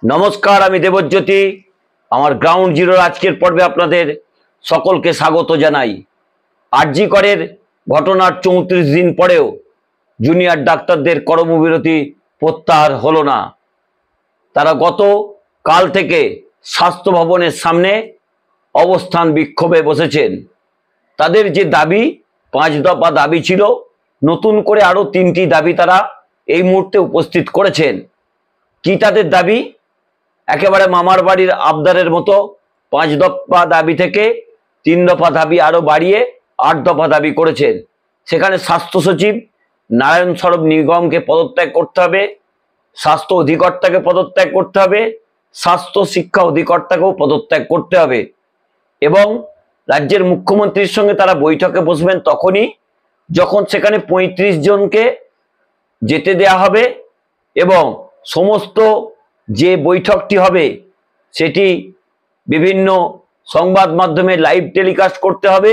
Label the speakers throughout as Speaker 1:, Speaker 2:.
Speaker 1: नमस्कार आमी देवज्योति आमार ग्राउंड जिरोर आजकेर पर्वे आपनादेर सकलके स्वागत जानाई। आरजी करेर घटनार 34 दिन परेও जूनियर डाक्तारदेर कर्मबिरति प्रत्याहार हलो ना। तारा गत काल थेके स्वास्थ्य भवनेर सामने अवस्थान विक्षोभे बसेछेन। तादेर जे दाबी 5 दफा दाबी छिलो, नतून करे आरो 3टी दाबी तारा এই মুহূর্তে উপস্থিত করেছেন। কি তাদের দাবি? একেবারে মামার বাড়ির আবদারের মতো 5 দফা দাবি থেকে 3 দফা দাবি আরো বাড়িয়ে 8 দফা দাবি করেছেন। সেখানে স্বাস্থ্য সচিব নারায়ণ সরব নিগমকে পদত্যাগ করতে হবে, স্বাস্থ্য অধিকর্তাকে পদত্যাগ করতে হবে, স্বাস্থ্য শিক্ষা অধিকর্তাকেও পদত্যাগ করতে হবে এবং রাজ্যের মুখ্যমন্ত্রীর সঙ্গে তারা বৈঠকে বসবেন তখনই যখন সেখানে 35 জনকে যেতে দেয়া হবে এবং সমস্ত যে বৈঠকটি হবে সেটি বিভিন্ন সংবাদ মাধ্যমে লাইভ টেলিকাস্ট করতে হবে।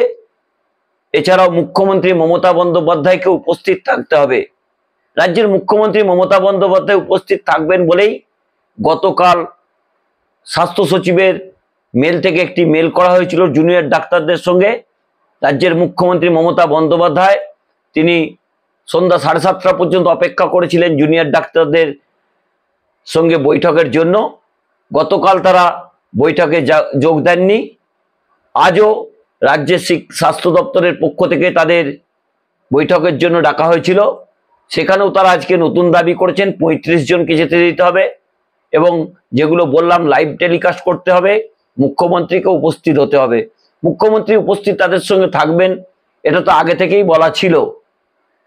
Speaker 1: এছাড়াও মুখ্যমন্ত্রী মমতা বন্দ্যোপাধ্যায়কে উপস্থিত থাকতে হবে। রাজ্যের মুখ্যমন্ত্রী মমতা বন্দ্যোপাধ্যায় উপস্থিত থাকবেন বলেই গতকাল স্বাস্থ্য সচিবের মেল থেকে একটি মেল করা হয়েছিল জুনিয়র ডাক্তারদের সঙ্গে। রাজ্যের মুখ্যমন্ত্রী মমতা বন্দ্যোপাধ্যায় তিনি সন্ধ্যা 7:30 পর্যন্ত অপেক্ষা করেছিলেন জুনিয়র ডাক্তারদের সঙ্গে বৈঠকের জন্য। গতকাল তারা বৈঠকে যোগ দেননি। আজও রাজ্যের স্বাস্থ্য দপ্তরের পক্ষ থেকে তাদের বৈঠকের জন্য ডাকা হয়েছিল, সেখানেও তারা আজকে নতুন দাবি করেছেন 35 জনকে যেতে দিতে হবে এবং যেগুলো বললাম লাইভ টেলিকাস্ট করতে হবে, মুখ্যমন্ত্রীকে উপস্থিত হতে হবে। মুখ্যমন্ত্রী উপস্থিত তাদের সঙ্গে থাকবেন এটা তো আগে থেকেই বলা ছিল।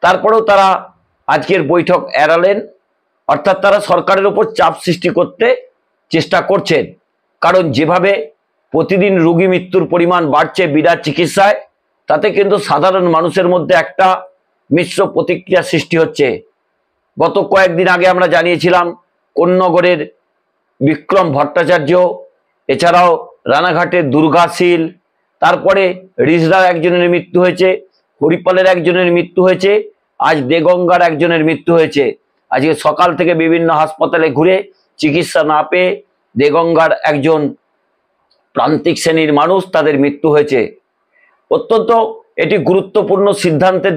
Speaker 1: তারপরেও তারা আজকের বৈঠক এড়ালেন, অর্থাৎ তারা সরকারের উপর চাপ সৃষ্টি করতে চেষ্টা করছেন। কারণ যেভাবে প্রতিদিন রোগী মৃত্যুর পরিমাণ বাড়ছে বিনা চিকিৎসায়, তাতে কিন্তু সাধারণ মানুষের মধ্যে একটা মিশ্র প্রতিক্রিয়া সৃষ্টি হচ্ছে। গত কয়েকদিন আগে আমরা জানিয়েছিলাম কোন্নগরের বিক্রম ভট্টাচার্য, এছাড়াও রানাঘাটের দুর্গা শীল, তারপরে রিজদার একজনের মৃত্যু হয়েছে, হরিপালের একজনের মৃত্যু হয়েছে, আজ দেগঙ্গার একজনের মৃত্যু হয়েছে। আজকে সকাল থেকে বিভিন্ন হাসপাতালে ঘুরে চিকিৎসা না পেয়ে দেগঙ্গার একজন প্রান্তিক শ্রেণীর মানুষ তাদের মৃত্যু হয়েছে। অত্যন্ত এটি গুরুত্বপূর্ণ সিদ্ধান্তের